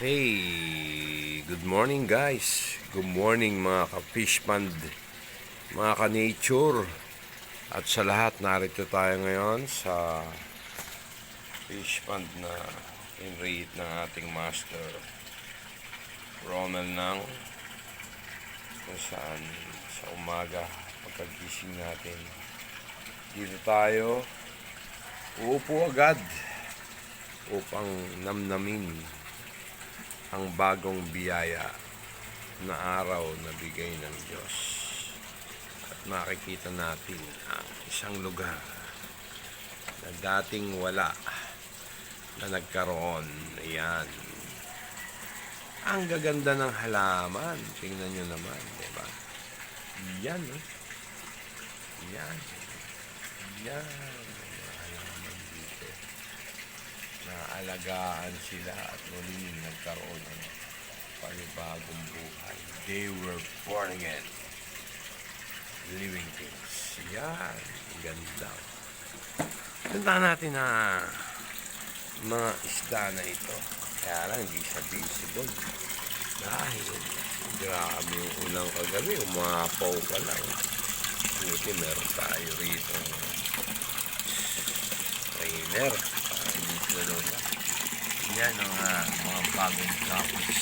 Hey, good morning guys. Good morning mga ka-fish pond, mga ka-nature. At sa lahat, narito tayo ngayon sa fish pond na in-rate ng ating master Ronald Nang, kung saan sa umaga pagkagising natin dito tayo uupo agad upang namnamin ang bagong biyaya na araw na bigay ng Diyos. At makikita natin ang isang lugar na dating wala na nagkaroon. Ayan. Ang gaganda ng halaman. Tingnan nyo naman, diba? Yan, oh. Yan. Yan. Halaman dito. Naalagaan sila at muling nagkaroon ng panibagong buhay. They were born again. Living things. Yan. Ganda. Ganda natin na mga isda na ito. Kaya lang, hindi siya visible. Dahil, grabe yung ulang kagabi. Umapaw pa lang. Buti meron tayo rito trainer. Hindi sila doon. Yan ang mga bagong kapis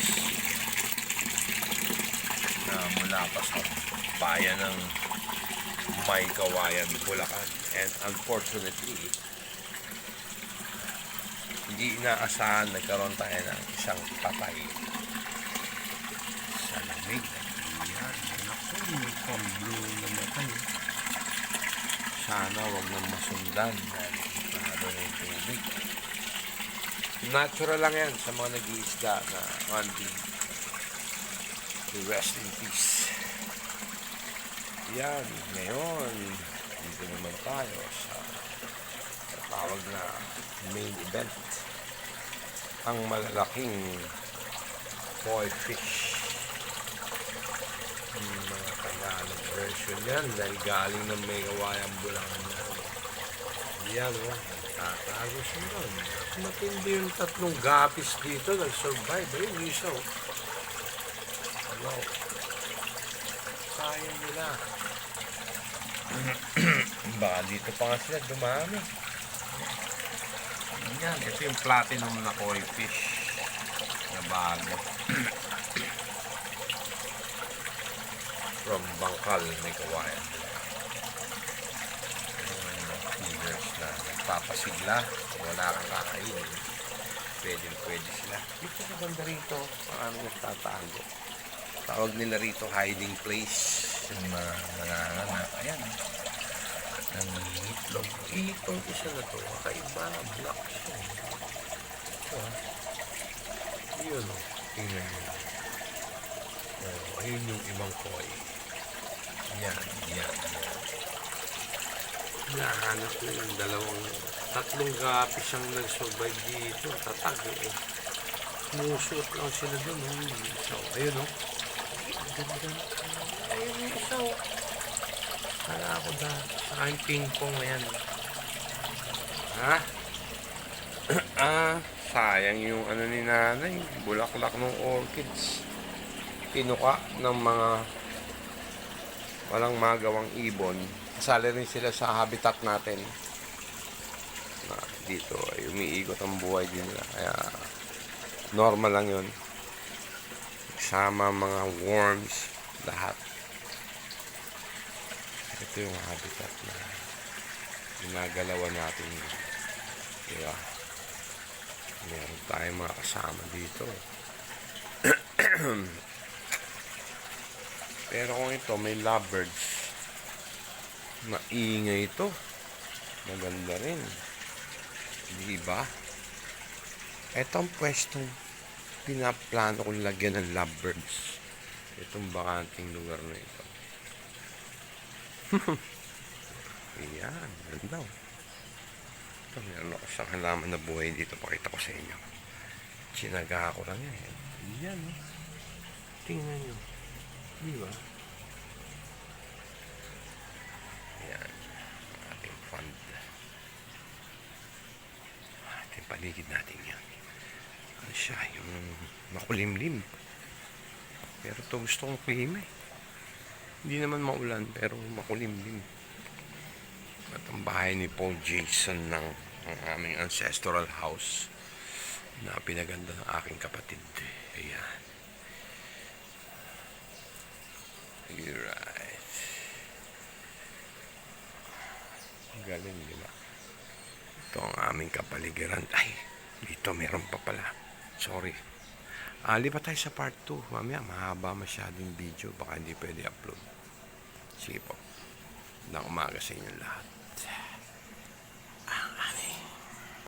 na mula pa sa bayan ng May Kawayan, Bulacan. And unfortunately, hindi inaasahan nagkaroon tayo ng isang patay sa lamig. Yan. Naku, may pang-blue na matay. Sana wag nang masundan. Ano yung tubig. Natural lang yan sa mga nag-iisda na hunting. Rest in peace. Yan, ngayon dito naman tayo sa tawag na main event, ang malalaking koi fish. Mga Tagalog version yan dahil galing ng May Kawayan, Bulacan. Yan, tatago siya doon. Matindi yung tatlong gapis dito nag-survive. Ayun, isa, oh. Wow. Sayang nila. Baka dito pa nga sila dumami. Yan, ito yung platinum na koi fish na bago. From Bangkal, May Kawayan. Feeders na nagpapasigla. Wala kang kakainin. Pwede sila. Dito sa banda rito, paano nagtatago. Tawag nila rito hiding place. Yung mga nanganganak. Ayan. Nangingitlog. Itong isa na to, kakaiba, black siya. Ito, yun, tingnan nyo. Ayun yung ibang koi. Yan. Nahanap ko yung tatlong gapis siyang nag-survive dito. Tatag, eh. Musot lang sila doon. So, ayun, oh. Ayun yung isa, oh. Kala ako saka yung ping-pong na yan. Sayang yung ano ni nanay. Bulaklak ng orchids. Pinuka ng mga walang magawang ibon. Kasali rin sila sa habitat natin. Dito ay umiikot ang buhay din nila. Kaya normal lang yun. Sama mga worms, lahat. Ito yung habitat na ginagalawan natin. Diba? Meron tayong mga kasama dito. Pero kung ito, may lovebirds. Maingay ito. Maganda rin. Diba? Ito ang pwestong pinaplano kong lagyan ng lovebirds. Itong bakanting lugar na ito. Ayan, ganda. Ito, meron ako sa halaman na buhay dito. Pakita ko sa inyo. Sinaga ko lang yan. Ayan, oh. Tingnan nyo. Diba? Ayan. Ating fund. Ating paligid natin yan. ano siya, yung makulimlim. Pero to gusto kong klima eh. Hindi naman maulan pero makulimlim. At ang bahay ni Paul Jason ng ang aming ancestral house na pinaganda ng aking kapatid. Ayan. Alright. Galing, di ba? Ito ang aming kapaligiran. Ay, dito meron pa pala. Sorry. Lipat tayo sa part 2. Mamaya, mahaba masyadong video. Baka hindi pwede upload. Sige po. Magandang umaga sa inyo lahat.